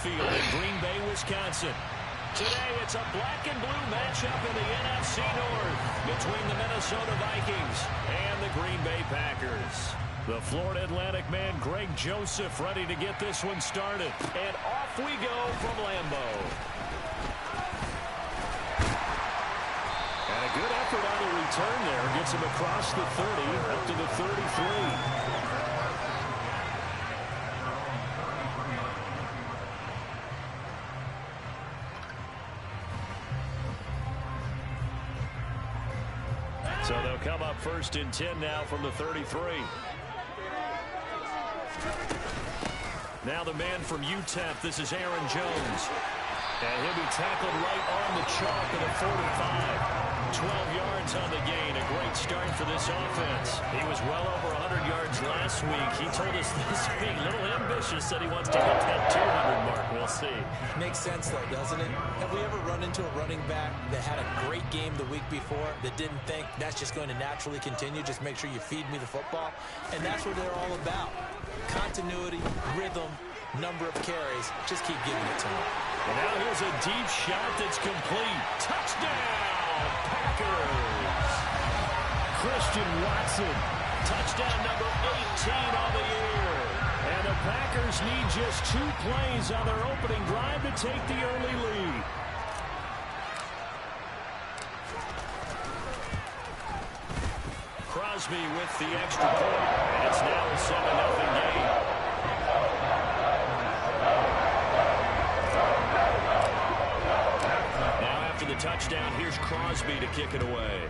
Field in Green Bay, Wisconsin. Today, it's a black and blue matchup in the NFC North between the Minnesota Vikings and the Green Bay Packers. The Florida Atlantic man, Greg Joseph, ready to get this one started. And off we go from Lambeau. And a good effort on the return there. Gets him across the 30, up to the 33. So they'll come up 1st and 10 now from the 33. Now the man from UTEP, this is Aaron Jones. And he'll be tackled right on the chalk at a 45. 12 yards on the gain. A great start for this offense. He was well over 100 yards last week. He told us this week, a little ambitious, said he wants to hit that 200 mark. We'll see. Makes sense, though, doesn't it? Have we ever run into a running back that had a great game the week before that didn't think that's just going to naturally continue? Just make sure you feed me the football. And that's what they're all about. Continuity, rhythm, number of carries. Just keep giving it to him. And now here's a deep shot that's complete. Touchdown, Packers. Christian Watson, touchdown number 18 on the year. And the Packers need just 2 plays on their opening drive to take the early lead. Crosby with the extra point. And it's now a 7-0 game. The touchdown, here's Crosby to kick it away.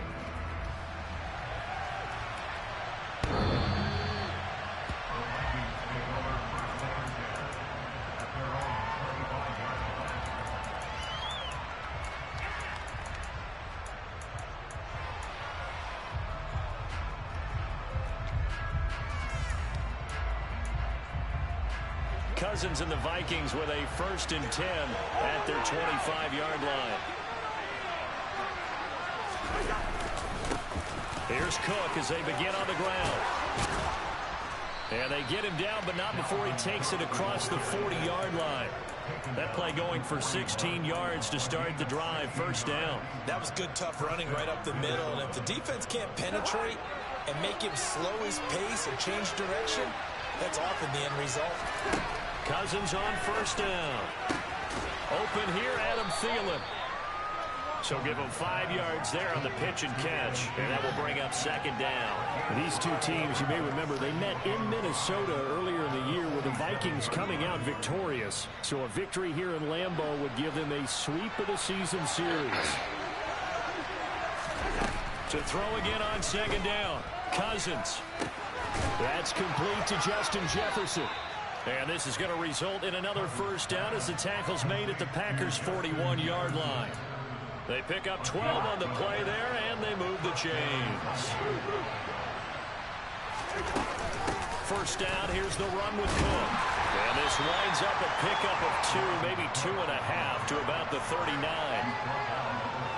Cousins and the Vikings with a 1st and 10 at their 25-yard line. Here's Cook as they begin on the ground. And they get him down, but not before he takes it across the 40-yard line. That play going for 16 yards to start the drive. 1st down. That was good, tough running right up the middle. And if the defense can't penetrate and make him slow his pace or change direction, that's often the end result. Cousins on 1st down. Open here, Adam Thielen. So give them 5 yards there on the pitch and catch. And that will bring up 2nd down. These two teams, you may remember, they met in Minnesota earlier in the year with the Vikings coming out victorious. So a victory here in Lambeau would give them a sweep of the season series. To throw again on 2nd down. Cousins. That's complete to Justin Jefferson. And this is going to result in another 1st down as the tackle's made at the Packers' 41-yard line. They pick up 12 on the play there, and they move the chains. 1st down, here's the run with Cook. And this winds up a pickup of 2, maybe 2.5 to about the 39.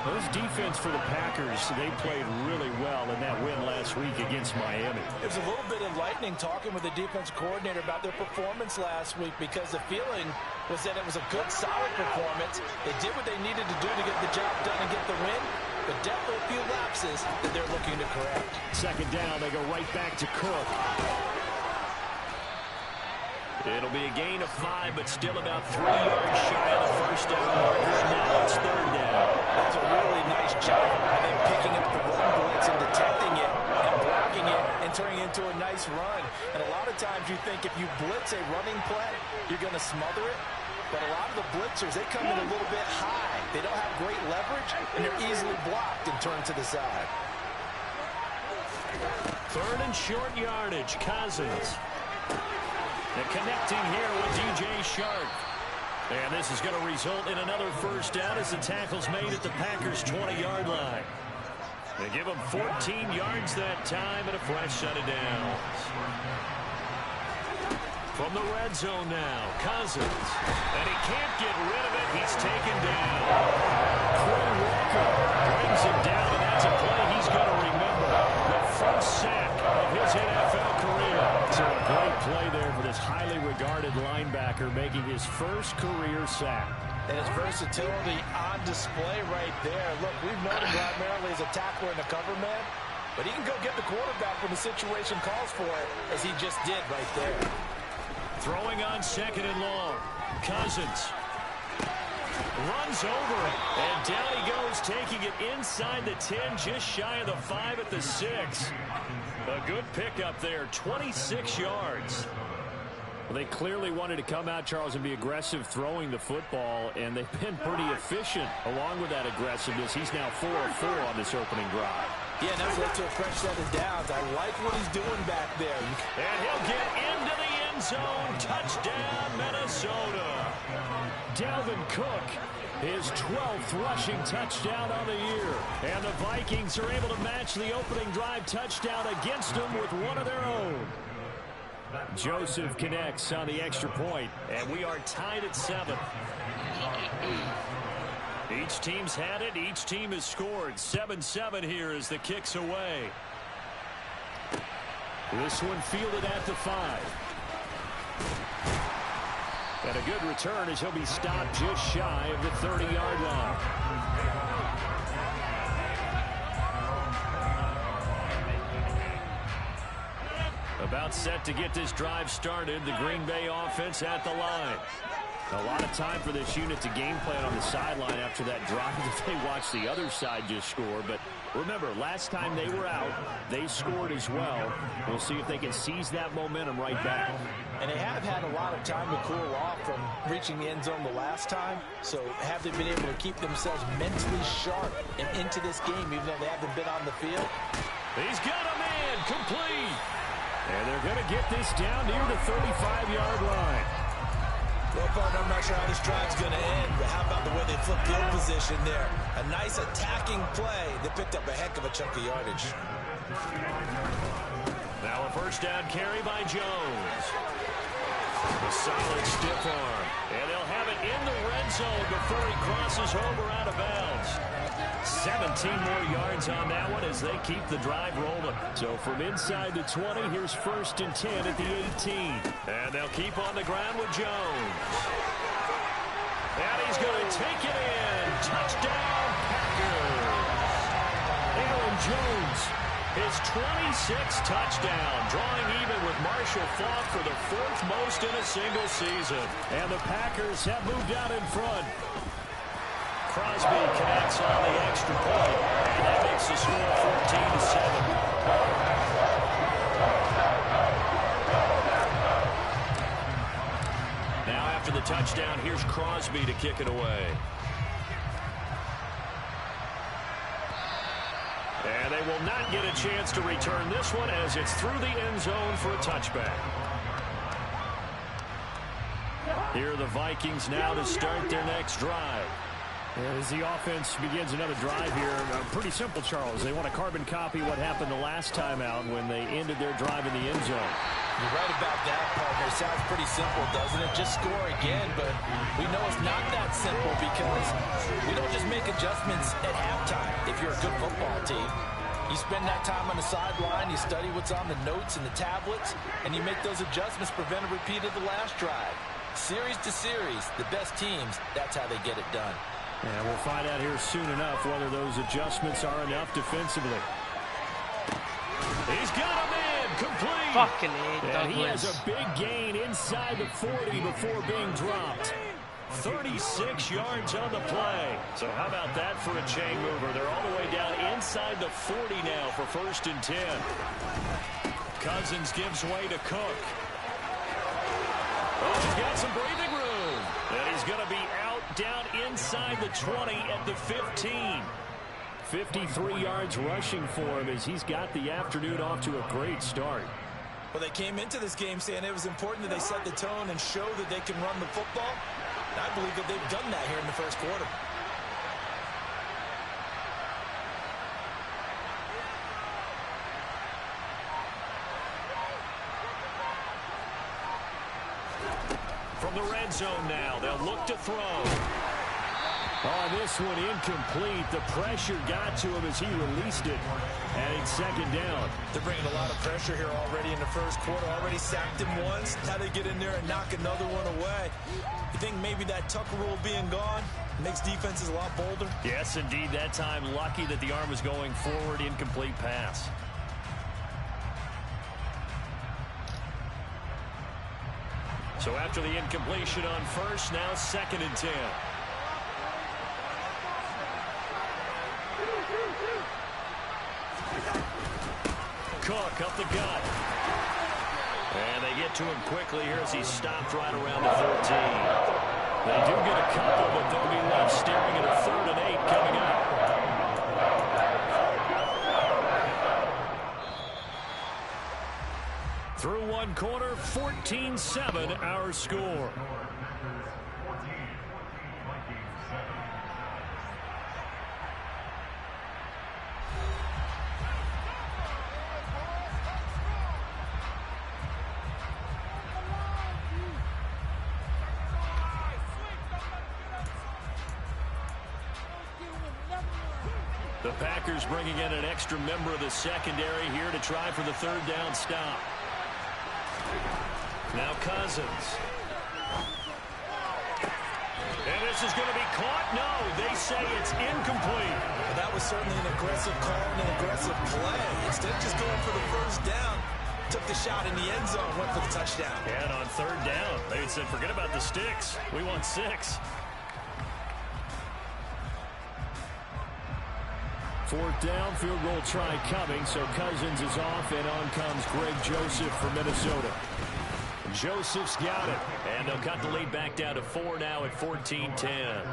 Those defense for the Packers, they played really well in that win last week against Miami. It was a little bit enlightening talking with the defense coordinator about their performance last week because the feeling was that it was a good, solid performance. They did what they needed to do to get the job done and get the win, but definitely a few lapses that they're looking to correct. 2nd down, they go right back to Cook. It'll be a gain of 5, but still about 3 yards shy of the 1st down marker. Now it's 3rd down. That's a really nice job by them picking up the run blitz and detecting it and blocking it and turning it into a nice run. And a lot of times you think if you blitz a running play, you're going to smother it. But a lot of the blitzers, they come in a little bit high. They don't have great leverage, and they're easily blocked and turned to the side. 3rd and short yardage. Cousins. And connecting here with DJ Shark. And this is going to result in another 1st down as the tackle's made at the Packers' 20-yard line. They give them 14 yards that time and a fresh set of downs. From the red zone now, Cousins. And he can't get rid of it. He's taken down. Quinn Walker brings him down, and that's a play he's going to remember. The first sack of his NFL career. So a great play there for the most highly regarded linebacker making his first career sack. And his versatility on display right there. Look, we've known him primarily as a tackler and a cover man, but he can go get the quarterback when the situation calls for it, as he just did right there. Throwing on 2nd and long. Cousins runs over it, and down he goes, taking it inside the 10, just shy of the 5 at the 6. A good pickup there, 26 yards. Well, they clearly wanted to come out, Charles, and be aggressive throwing the football, and they've been pretty efficient along with that aggressiveness. He's now 4 of 4 on this opening drive. Yeah, and that's led to a fresh set of downs. I like what he's doing back there. And he'll get into the end zone. Touchdown, Minnesota. Dalvin Cook, his 12th rushing touchdown on the year. And the Vikings are able to match the opening drive touchdown against them with one of their own. Joseph connects on the extra point, and we are tied at 7. Each team's had it. Each team has scored. 7-7 here as the kick's away. This one fielded at the 5. And a good return as he'll be stopped just shy of the 30-yard line. About set to get this drive started. The Green Bay offense at the line. A lot of time for this unit to game plan on the sideline after that drive that they watched the other side just score. But remember, last time they were out, they scored as well. We'll see if they can seize that momentum right back. And they have had a lot of time to cool off from reaching the end zone the last time. So have they been able to keep themselves mentally sharp and into this game, even though they haven't been on the field? He's got a man, complete. And they're going to get this down near the 35-yard line. Well, partner, I'm not sure how this drive's going to end, but how about the way they flip field position there? A nice attacking play. They picked up a heck of a chunk of yardage. Now a first down carry by Jones. A solid stiff arm. And they'll have it in the red zone before he crosses over out of bounds. 17 more yards on that one as they keep the drive rolling. So from inside the 20, here's 1st and 10 at the 18. And they'll keep on the ground with Jones. And he's going to take it in. Touchdown, Packers. Aaron Jones, his 26th touchdown, drawing even with Marshall Faulk for the 4th most in a single season. And the Packers have moved out in front. Crosby connects on the extra point, and that makes the score 14-7. Now after the touchdown, here's Crosby to kick it away. And they will not get a chance to return this one as it's through the end zone for a touchback. Here are the Vikings now to start their next drive. As the offense begins another drive here, pretty simple, Charles. They want to carbon copy what happened the last time out when they ended their drive in the end zone. You're right about that, partner. Sounds pretty simple, doesn't it? Just score again, but we know it's not that simple because we don't just make adjustments at halftime if you're a good football team. You spend that time on the sideline, you study what's on the notes and the tablets, and you make those adjustments, prevent a repeat of the last drive. Series to series, the best teams, that's how they get it done. And we'll find out here soon enough whether those adjustments are enough defensively. He's got a man, complete. Fucking A, and he has a big gain inside the 40 before being dropped. 36 yards on the play. So how about that for a chain mover? They're all the way down inside the 40 now for 1st and 10. Cousins gives way to Cook. Oh, he's got some breathing room. And he's going to be out down inside the 20 at the 15. 53 yards rushing for him as he's got the afternoon off to a great start. Well, they came into this game saying it was important that they set the tone and show that they can run the football. And I believe that they've done that here in the first quarter. From the red zone now, they'll look to throw. On this one, incomplete. The pressure got to him as he released it. And it's second down. They're bringing a lot of pressure here already in the first quarter. Already sacked him once. Now they get in there and knock another one away. You think maybe that Tucker rule being gone makes defenses a lot bolder? Yes, indeed. That time, lucky that the arm was going forward. Incomplete pass. So after the incompletion on first, now 2nd and 10. Cook up the gut. And they get to him quickly here as he's stopped right around the 14. They do get a couple, but they'll be left staring at a 3rd and 8 coming up. Through one quarter, 14-7 our score. The Packers bringing in an extra member of the secondary here to try for the 3rd down stop. Now Cousins. And this is going to be caught. No, they say it's incomplete. Well, that was certainly an aggressive call and an aggressive play. Instead of just going for the 1st down, took the shot in the end zone, went for the touchdown. And on 3rd down, they said, forget about the sticks. We want 6. 4th down, field goal try coming, so Cousins is off, and on comes Greg Joseph for Minnesota. Joseph's got it, and they'll cut the lead back down to 4 now at 14-10.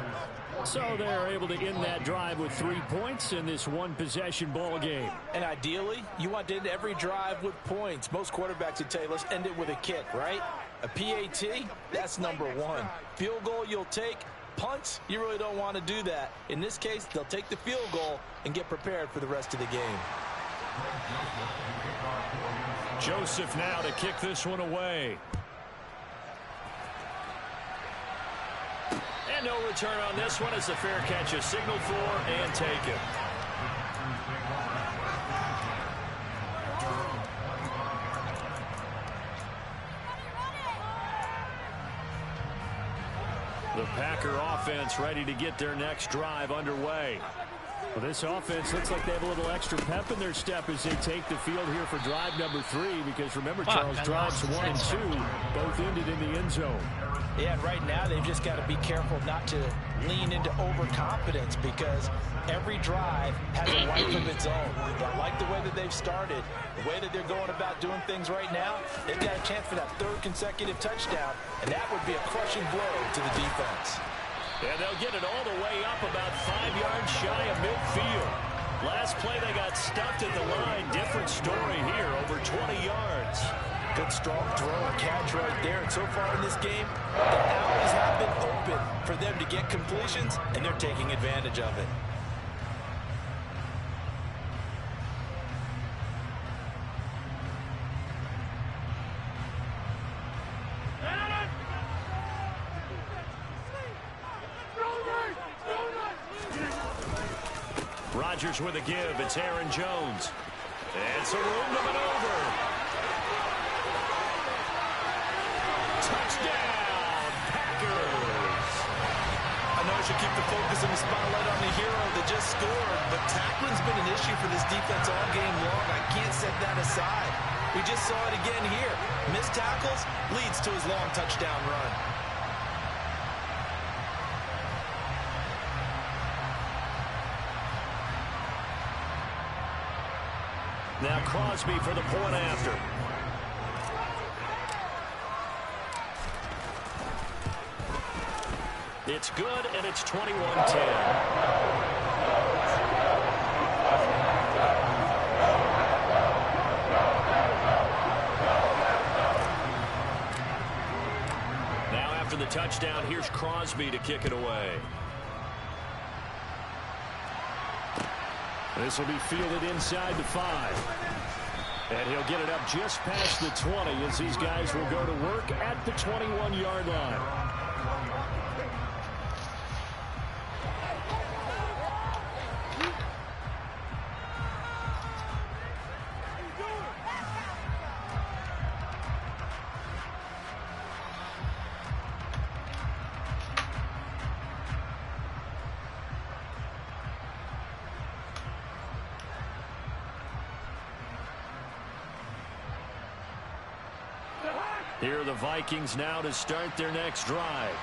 So they're able to end that drive with 3 points in this one-possession ball game. And ideally, you want to end every drive with points. Most quarterbacks would tell you, let's end it with a kick, right? A PAT, that's number 1. Field goal you'll take. Punts, you really don't want to do that. In this case, they'll take the field goal and get prepared for the rest of the game. Joseph now to kick this one away. And no return on this one as the fair catch is signaled for and taken. The Packer offense ready to get their next drive underway. Well, this offense looks like they have a little extra pep in their step as they take the field here for drive number 3, because remember, Charles, drives 1 and 2 both ended in the end zone. Yeah, and right now they've just got to be careful not to lean into overconfidence, because every drive has a life of its own. I like the way that they've started, the way that they're going about doing things right now. They've got a chance for that 3rd consecutive touchdown, and that would be a crushing blow to the defense. And they'll get it all the way up about 5 yards shy of midfield. Last play they got stuffed at the line. Different story here, over 20 yards. Good strong throw and catch right there. And so far in this game, the alleys have been open for them to get completions, and they're taking advantage of it. Rodgers with a give. It's Aaron Jones. And some room to maneuver. Touchdown, Packers. I know I should keep the focus and the spotlight on the hero that just scored, but tackling's been an issue for this defense all game long. I can't set that aside. We just saw it again here. Missed tackles leads to his long touchdown run. Now Crosby for the point after. It's good, and it's 21-10. Now after the touchdown, here's Crosby to kick it away. This will be fielded inside the 5. And he'll get it up just past the 20 as these guys will go to work at the 21-yard line. Here are the Vikings now to start their next drive.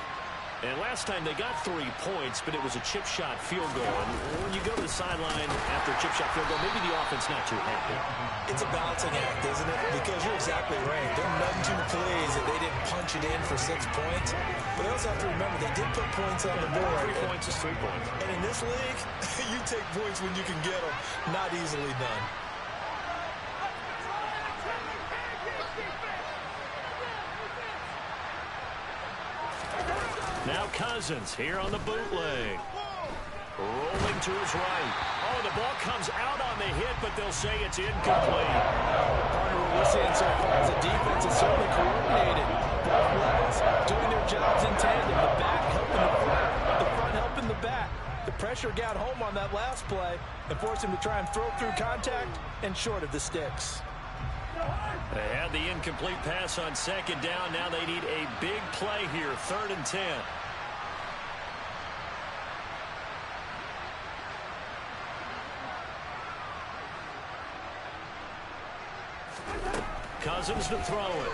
And last time they got 3 points, but it was a chip shot field goal. And when you go to the sideline after a chip shot field goal, maybe the offense not too happy. It's a balancing act, isn't it? Because you're exactly right. They're none too pleased that they didn't punch it in for 6 points. But they also have to remember they did put points on the board. 3 points is 3 points. And in this league, you take points when you can get them. Not easily done. Now Cousins here on the bootleg. Rolling to his right. Oh, the ball comes out on the hit, but they'll say it's incomplete. Partner, what we're seeing so far is the defense is certainly coordinated. Both levels doing their jobs in tandem. The back helping the front helping the back. The pressure got home on that last play and forced him to try and throw through contact and short of the sticks. They had the incomplete pass on second down. Now they need a big play here, 3rd and 10. Cousins to throw it.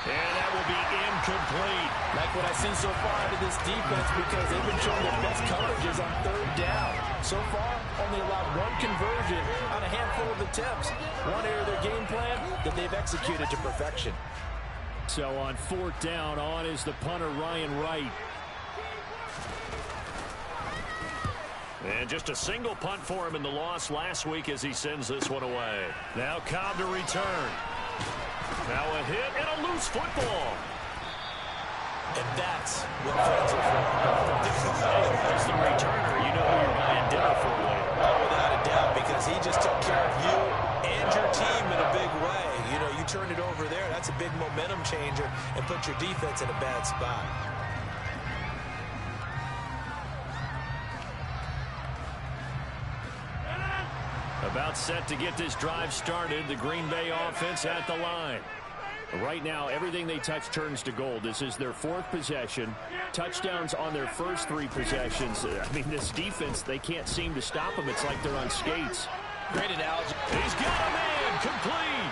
And that will be incomplete. Like what I've seen so far out of this defense, because they've been showing their best coverages on 3rd down. So far, only allowed 1 conversion on a handful of attempts. One area of their game plan that they've executed to perfection. So on 4th down, on is the punter, Ryan Wright. And just a single punt for him in the loss last week as he sends this one away. Now Cobb to return. Now a hit and a loose football. And that's what fans are for. As the returner, you know who you're buying dinner for later. Oh, without a doubt, because he just took care of you and your team in a big way. You know, you turn it over there, that's a big momentum changer and put your defense in a bad spot. About set to get this drive started. The Green Bay offense at the line. Right now, everything they touch turns to gold. This is their 4th possession. Touchdowns on their first 3 possessions. I mean, this defense, they can't seem to stop them. It's like they're on skates. Great analogy. He's got a man complete.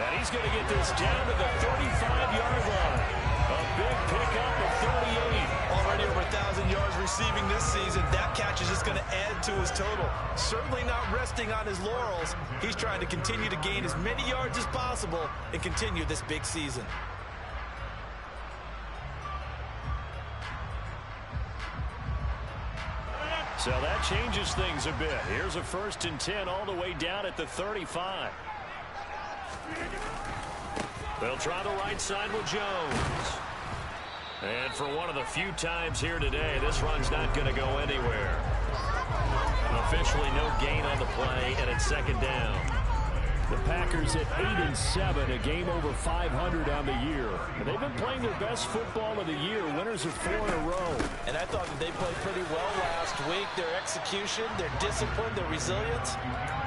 And he's going to get this down to the 35-yard line. A big pickup of 38. Already over 1,000 yards receiving this season. That catch is just going to add to his total. Certainly not resting on his laurels. He's trying to continue to gain as many yards as possible and continue this big season. So that changes things a bit. Here's a 1st and 10 all the way down at the 35. They'll try the right side with Jones. And for one of the few times here today, this run's not going to go anywhere. Officially no gain on the play, and it's 2nd down. The Packers at 8-7, a game over 500 on the year. And they've been playing their best football of the year, winners of 4 in a row. And I thought that they played pretty well last week. Their execution, their discipline, their resilience,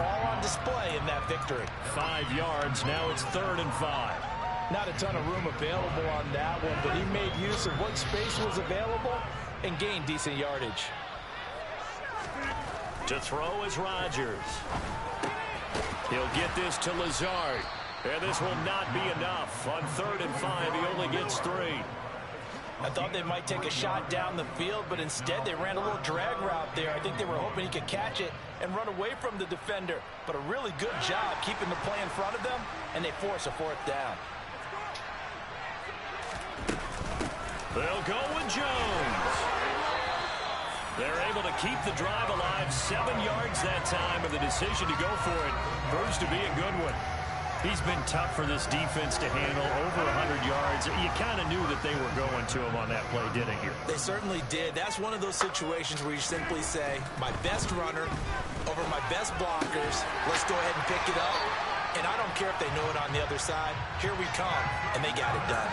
all on display in that victory. 5 yards, now it's 3rd and 5. Not a ton of room available on that one, but he made use of what space was available and gained decent yardage. To throw is Rodgers. He'll get this to Lazard. And this will not be enough. On 3rd and 5, he only gets 3. I thought they might take a shot down the field, but instead they ran a little drag route there. I think they were hoping he could catch it and run away from the defender. But a really good job keeping the play in front of them, and they force a 4th down. They'll go with Jones. They're able to keep the drive alive. 7 yards that time, and the decision to go for it proves to be a good one. He's been tough for this defense to handle, over 100 yards. You kind of knew that they were going to him on that play, didn't you? They certainly did. That's one of those situations where you simply say, my best runner over my best blockers. Let's go ahead and pick it up. And I don't care if they know it on the other side. Here we come, and they got it done.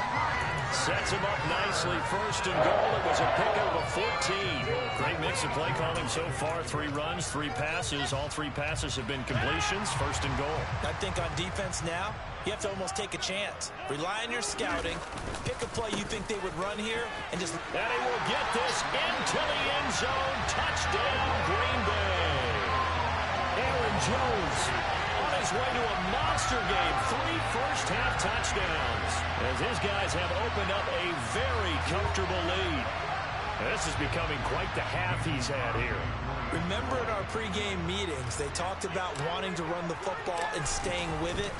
Sets him up nicely. 1st and goal. It was a pickup of 14. Great mix of play calling so far. 3 runs, 3 passes. All 3 passes have been completions. 1st and goal. I think on defense now, you have to almost take a chance. Rely on your scouting. Pick a play you think they would run here, and just... And he will get this into the end zone. Touchdown, Green Bay. Aaron Jones on a his way to a monster game. 3 first-half touchdowns, as his guys have opened up a very comfortable lead. This is becoming quite the half he's had here. Remember in our pregame meetings, they talked about wanting to run the football and staying with it.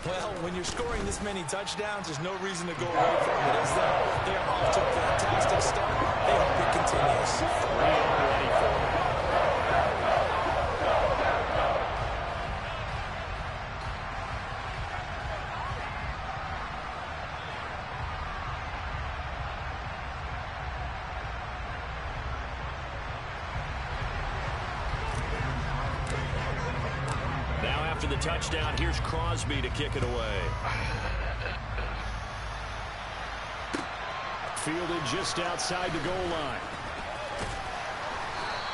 Well, when you're scoring this many touchdowns, there's no reason to go away from it, is there? They're off to a fantastic start. They hope it continues. 3 already for them. After the touchdown, here's Crosby to kick it away. Fielded just outside the goal line.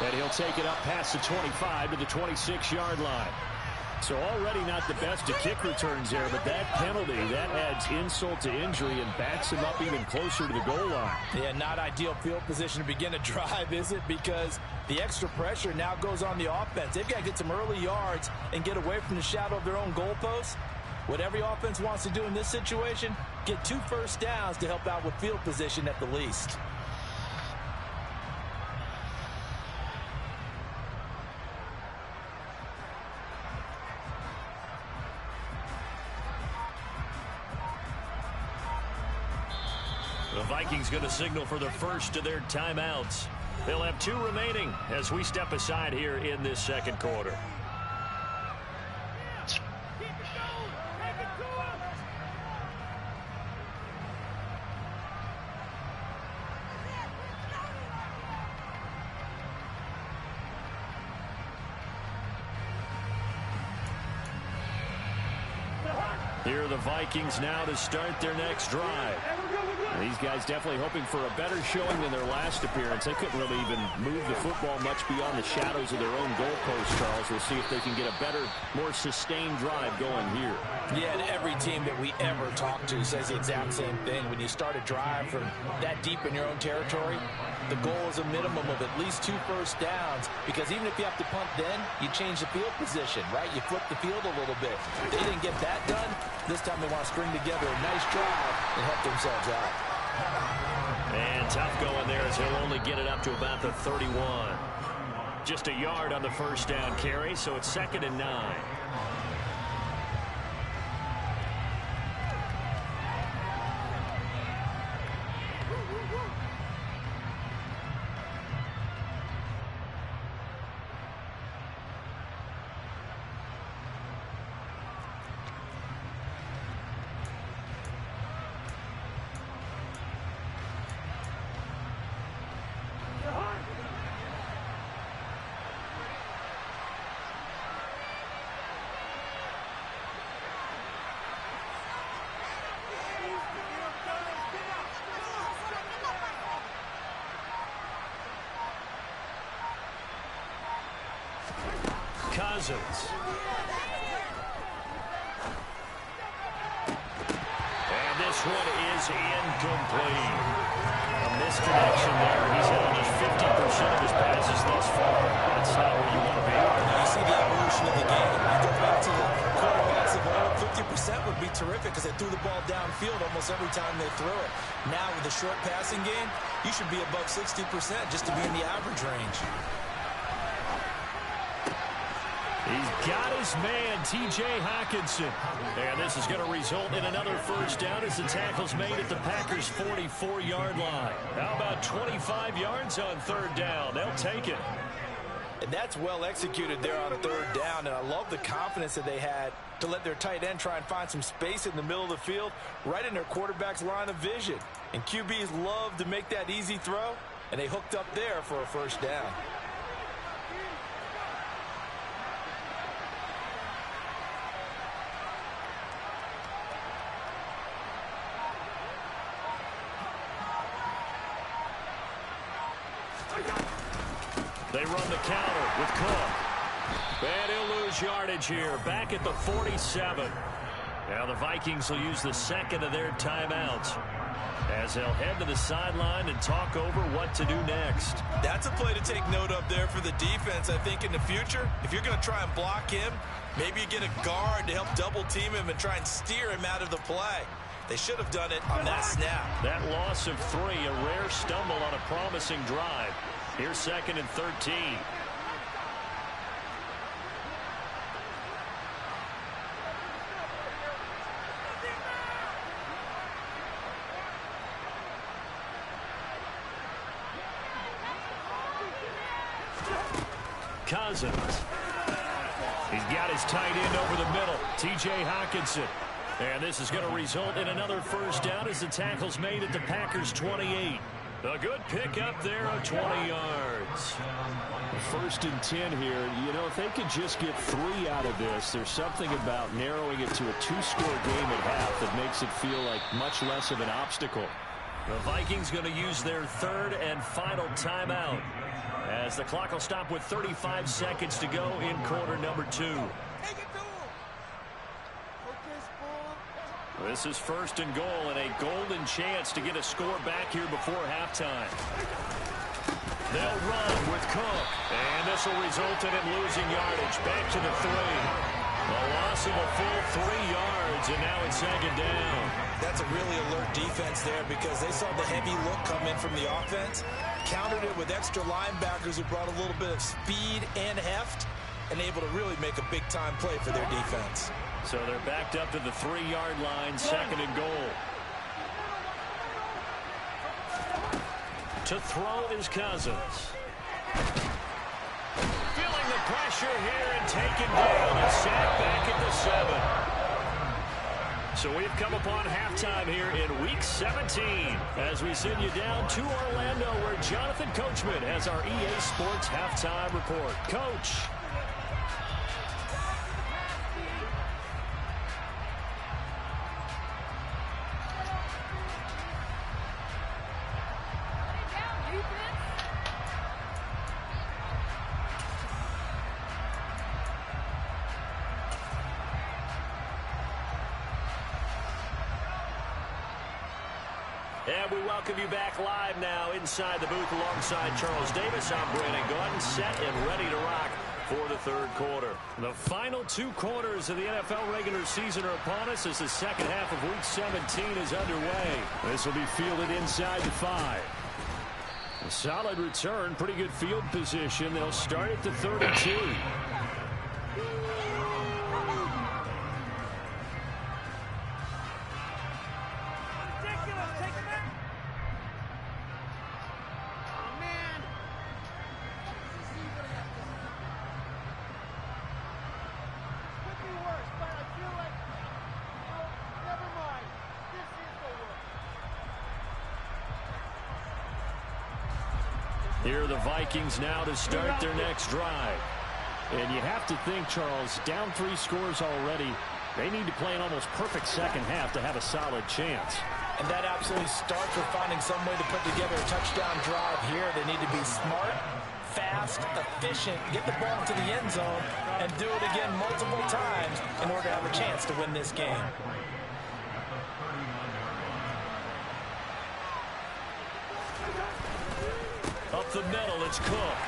And he'll take it up past the 25 to the 26-yard line. So already not the best of kick returns there, but that penalty, that adds insult to injury and backs him up even closer to the goal line. Yeah, not ideal field position to begin a drive, is it? Because the extra pressure now goes on the offense. They've got to get some early yards and get away from the shadow of their own goalposts. What every offense wants to do in this situation, get 2 first downs to help out with field position at the least. The Vikings going to signal for the first of their timeouts. They'll have 2 remaining as we step aside here in this second quarter. Here are the Vikings now to start their next drive. These guys definitely hoping for a better showing than their last appearance. They couldn't really even move the football much beyond the shadows of their own goalpost, Charles. We'll see if they can get a better, more sustained drive going here. Yeah, and every team that we ever talk to says the exact same thing. When you start a drive from that deep in your own territory, the goal is a minimum of at least 2 first downs, because even if you have to punt then, you change the field position, right? You flip the field a little bit. They didn't get that done. This time they want to string together a nice drive and help themselves out. And tough going there as he'll only get it up to about the 31. Just a yard on the first down carry, so it's 2nd and 9. Cousins. And this one is incomplete. A misconnection there. He's hit almost 50% of his passes thus far. That's not where you want to be. You see the evolution of the game. You go back to the quarterbacks of old, 50% would be terrific because they threw the ball downfield almost every time they threw it. Now with the short passing game, you should be above 60% just to be in the average range. He's got his man, T.J. Hockenson. And this is going to result in another first down as the tackle's made at the Packers' 44-yard line. How about 25 yards on 3rd down? They'll take it. And that's well executed there on 3rd down. And I love the confidence that they had to let their tight end try and find some space in the middle of the field, right in their quarterback's line of vision. And QBs love to make that easy throw, and they hooked up there for a first down. They run the counter with Cook. And he'll lose yardage here, back at the 47. Now the Vikings will use the 2nd of their timeouts. as they'll head to the sideline and talk over what to do next. That's a play to take note of there for the defense. I think in the future, if you're going to try and block him, maybe you get a guard to help double team him and try and steer him out of the play. They should have done it on that snap. That loss of 3, a rare stumble on a promising drive. Here's 2nd and 13. Cousins. He's got his tight end over the middle, T.J. Hockenson. And this is going to result in another first down as the tackle's made at the Packers' 28. A good pickup there of 20 yards. 1st and 10 here. You know, if they could just get 3 out of this, there's something about narrowing it to a 2-score game at half that makes it feel like much less of an obstacle. The Vikings going to use their 3rd and final timeout, as the clock will stop with 35 seconds to go in quarter number 2. This is 1st and goal and a golden chance to get a score back here before halftime. They'll run with Cook, and this will result in him losing yardage. Back to the 3. A loss of a full 3 yards, and now it's 2nd down. That's a really alert defense there because they saw the heavy look come in from the offense, countered it with extra linebackers who brought a little bit of speed and heft, and able to really make a big-time play for their defense. So they're backed up to the 3-yard line, 2nd and goal. To throw is Cousins. Feeling the pressure here and taken down and sacked back at the 7. So we've come upon halftime here in Week 17 as we send you down to Orlando, where Jonathan Coachman has our EA Sports halftime report. Coach. And we welcome you back live now inside the booth alongside Charles Davis. I'm Brandon Gordon, set and ready to rock for the 3rd quarter. The final 2 quarters of the NFL regular season are upon us as the second half of Week 17 is underway. This will be fielded inside the 5. A solid return, pretty good field position. They'll start at the 32. Here are the Vikings now to start their next drive. And you have to think, Charles, down 3 scores already. They need to play an almost perfect second half to have a solid chance. And that absolutely starts with finding some way to put together a touchdown drive here. They need to be smart, fast, efficient, get the ball to the end zone, and do it again multiple times in order to have a chance to win this game. Up the middle, it's Cook.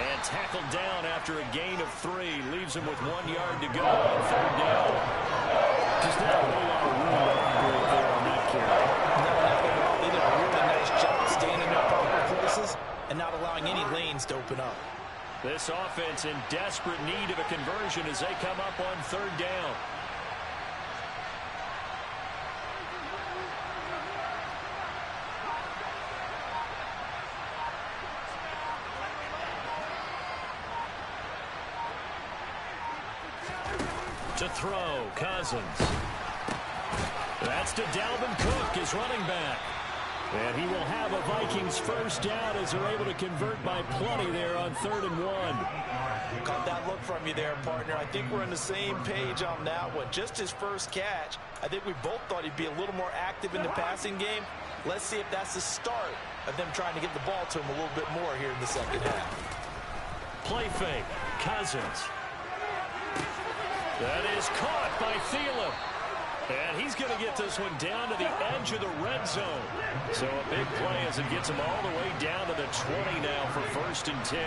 And tackled down after a gain of 3. Leaves him with 1 yard to go on 3rd down. Just not a whole lot of room to operate there on that carry. No, nothing at all. They did a really nice job staying in their proper places and not allowing any lanes to open up. This offense in desperate need of a conversion as they come up on 3rd down. To throw, Cousins. That's to Dalvin Cook, his running back. And he will have a Vikings first down as they're able to convert by plenty there on 3rd and 1. Caught that look from you there, partner. I think we're on the same page on that one. Just his first catch. I think we both thought he'd be a little more active in the passing game. Let's see if that's the start of them trying to get the ball to him a little bit more here in the second half. Play fake, Cousins. That is caught by Thielen. And he's going to get this one down to the edge of the red zone. So a big play as it gets him all the way down to the 20 now for 1st and 10.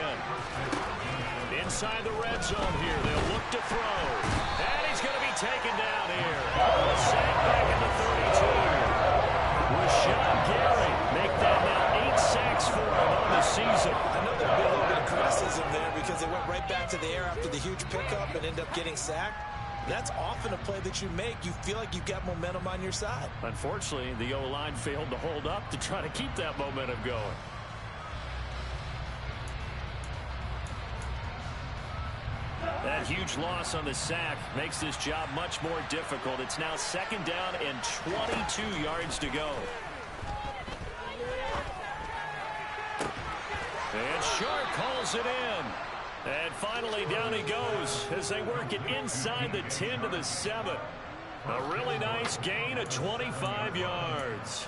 Inside the red zone here, they'll look to throw. And he's going to be taken down here. A sack back at the 32. Rashawn Gary make that now 8 sacks for him on the season. I know there'll be a little bit of criticism there because they went right back to the air after the huge pickup and ended up getting sacked. That's often a play that you make. You feel like you've got momentum on your side. Unfortunately, the O-line failed to hold up to try to keep that momentum going. That huge loss on the sack makes this job much more difficult. It's now 2nd down and 22 yards to go. And Sharp calls it in. And finally down he goes as they work it inside the 10 to the 7. A really nice gain of 25 yards.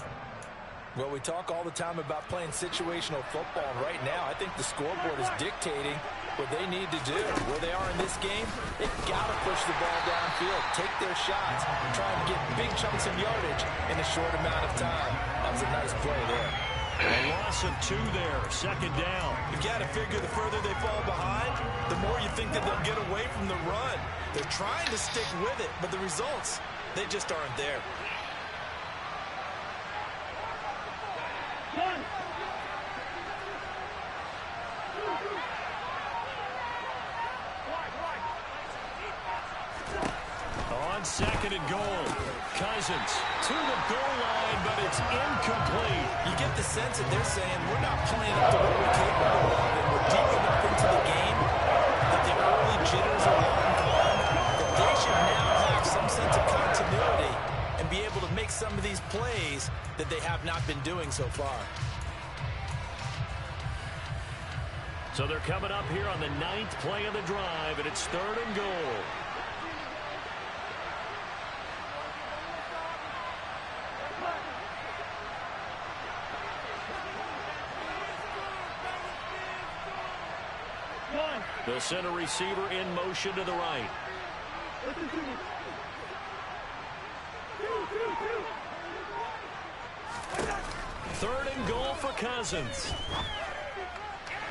Well, we talk all the time about playing situational football. Right now, I think the scoreboard is dictating what they need to do. Where they are in this game, they've got to push the ball downfield, take their shots, and try and get big chunks of yardage in a short amount of time. That was a nice play there. A loss of 2 there, 2nd down. You've got to figure the further they fall behind, the more you think that they'll get away from the run. They're trying to stick with it, but the results, they just aren't there. On 2nd and goal, Cousins to the goal line, but it's incomplete. You get the sense that they're saying, we're not playing up to what we're capable of, and we're deep enough into the game that the early jitters are long gone, that they should now have some sense of continuity and be able to make some of these plays that they have not been doing so far. So they're coming up here on the 9th play of the drive, and it's 3rd and goal. They'll send a receiver in motion to the right. 3rd and goal for Cousins.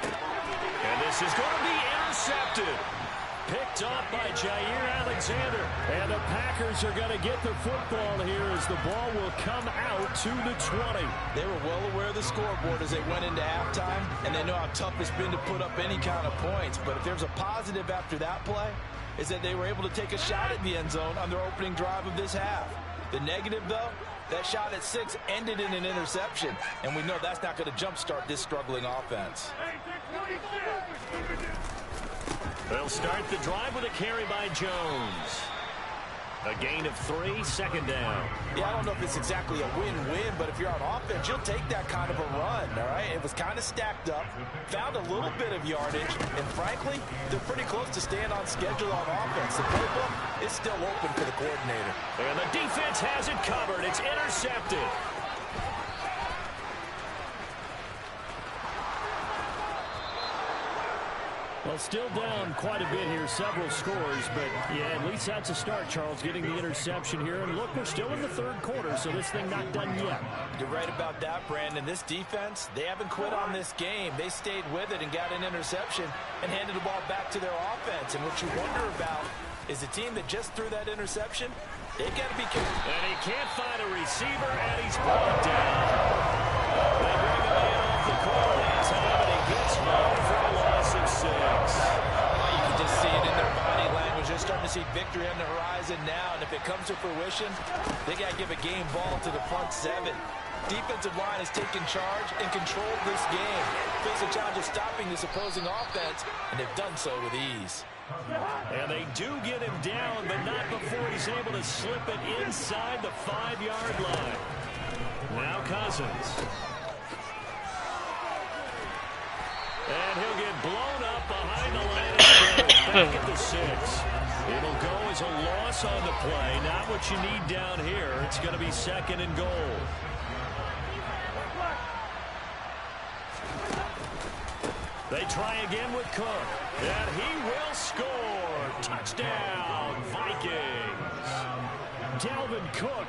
And this is going to be intercepted. Picked off by Jair Alexander. And the Packers are going to get the football here as the ball will come out to the 20. They were well aware of the scoreboard as they went into halftime, and they know how tough it's been to put up any kind of points. But if there's a positive after that play, is that they were able to take a shot at the end zone on their opening drive of this half. The negative, though, that shot at 6 ended in an interception, and we know that's not going to jumpstart this struggling offense. They'll start the drive with a carry by Jones. A gain of 3, 2nd down. Yeah, I don't know if it's exactly a win-win, but if you're on offense, you'll take that kind of a run, all right? It was kind of stacked up, found a little bit of yardage, and frankly, they're pretty close to staying on schedule on offense. The playbook is still open for the coordinator. And the defense has it covered. It's intercepted. Well, still down quite a bit here, several scores, but yeah, at least that's a start, Charles, getting the interception here. And look, we're still in the 3rd quarter, so this thing not done yet. You're right about that, Brandon. This defense, they haven't quit on this game. They stayed with it and got an interception and handed the ball back to their offense. And what you wonder about is the team that just threw that interception, they've got to be careful. And he can't find a receiver, and he's brought down. They bring him in off the corner that time, and he gets home for a loss of 6. You can just see it in their body language. They're starting to see victory on the horizon now, and if it comes to fruition, they got to give a game ball to the front 7. Defensive line has taken charge and controlled this game. Face the challenge of stopping this opposing offense, and they've done so with ease. And they do get him down, but not before he's able to slip it inside the 5-yard line. Now Cousins. And he'll get blown up behind the line of scrimmage, back at the 6. It'll go as a loss on the play. Not what you need down here. It's going to be 2nd and goal. They try again with Cook. And he will score. Touchdown, Vikings. Dalvin Cook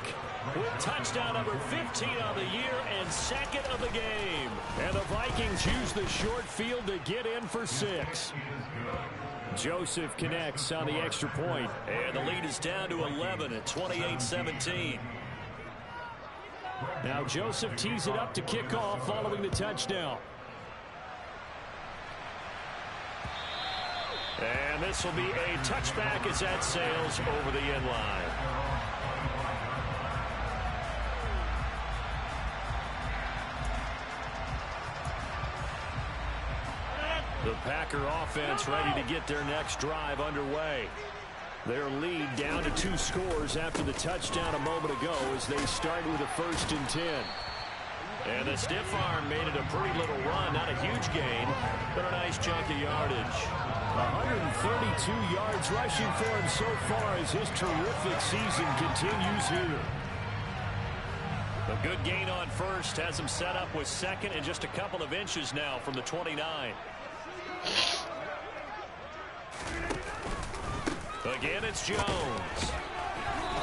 with touchdown number 15 on the year and second of the game. And the Vikings use the short field to get in for 6. Joseph connects on the extra point. And the lead is down to 11 at 28-17. Now Joseph tees it up to kick off following the touchdown. And this will be a touchback as that sails over the end line. The Packer offense ready to get their next drive underway. Their lead down to 2 scores after the touchdown a moment ago as they start with a 1st and 10. And the stiff arm made it a pretty little run. Not a huge gain, but a nice chunk of yardage. 132 yards rushing for him so far as his terrific season continues here. A good gain on 1st has him set up with 2nd and just a couple of inches now from the 29. Again, it's Jones.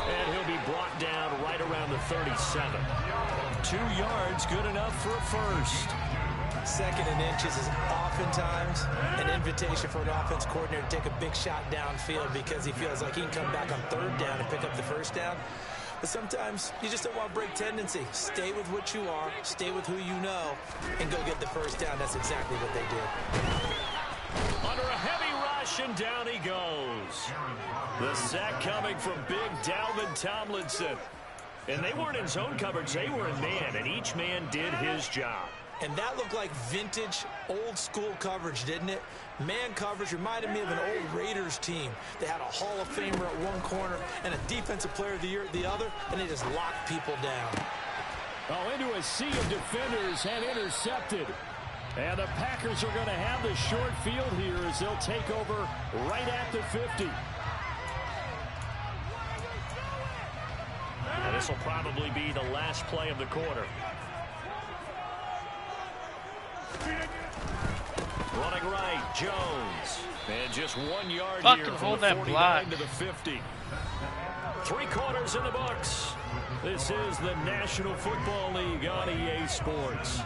And he'll be brought down right around the 37. 2 yards, good enough for a 1st. 2nd and inches is oftentimes an invitation for an offense coordinator to take a big shot downfield because he feels like he can come back on 3rd down and pick up the 1st down. But sometimes you just don't want to break tendency. Stay with what you are, stay with who you know, and go get the 1st down. That's exactly what they did. Under a heavy rush, and down he goes. The sack coming from big Dalvin Tomlinson. And they weren't in zone coverage, they were in man, and each man did his job. And that looked like vintage, old-school coverage, didn't it? Man coverage reminded me of an old Raiders team. They had a Hall of Famer at one corner and a Defensive Player of the Year at the other, and they just locked people down. Oh, into a sea of defenders and intercepted. And the Packers are going to have the short field here as they'll take over right at the 50. And this will probably be the last play of the quarter. Running right, Jones. And just 1 yard Fucking here hold from the that 49 block. to the 50. 3 quarters in the books. This is the National Football League on EA Sports.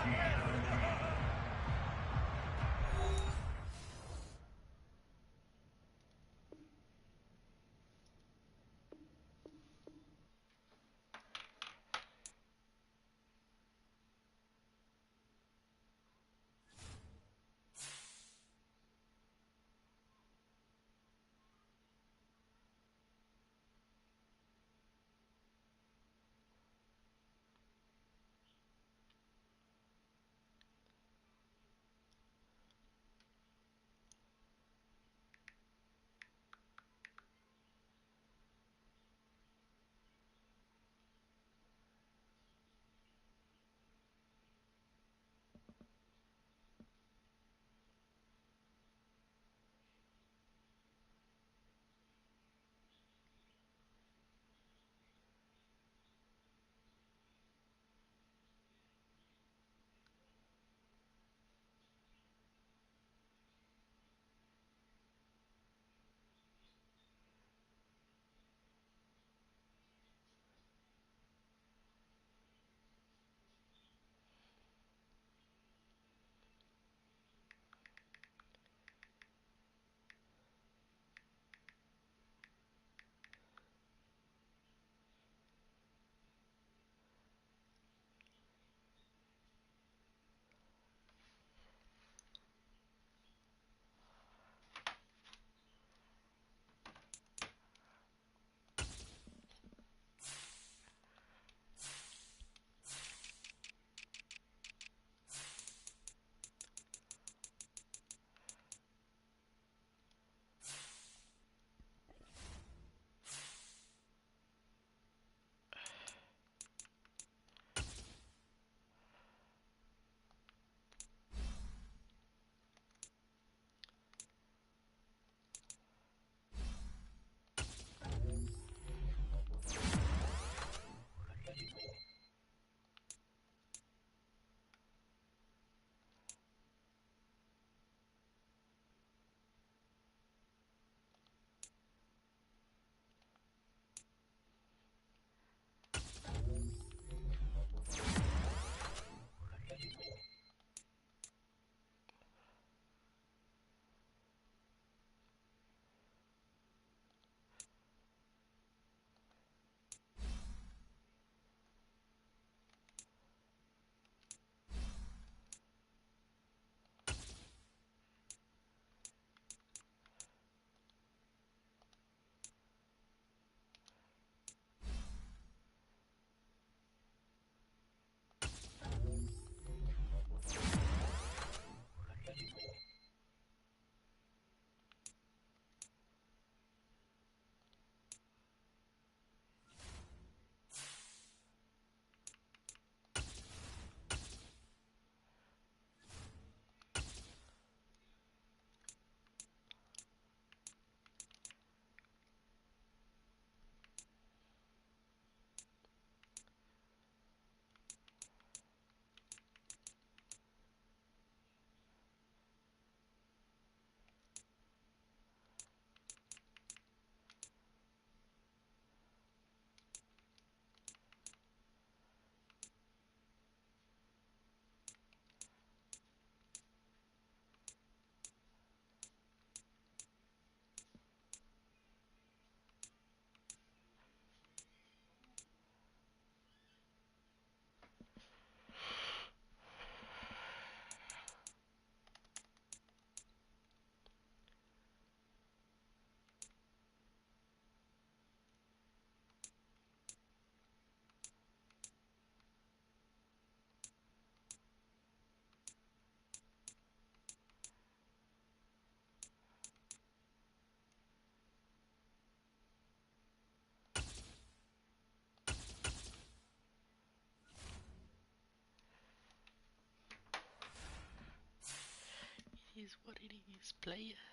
is what it is, player.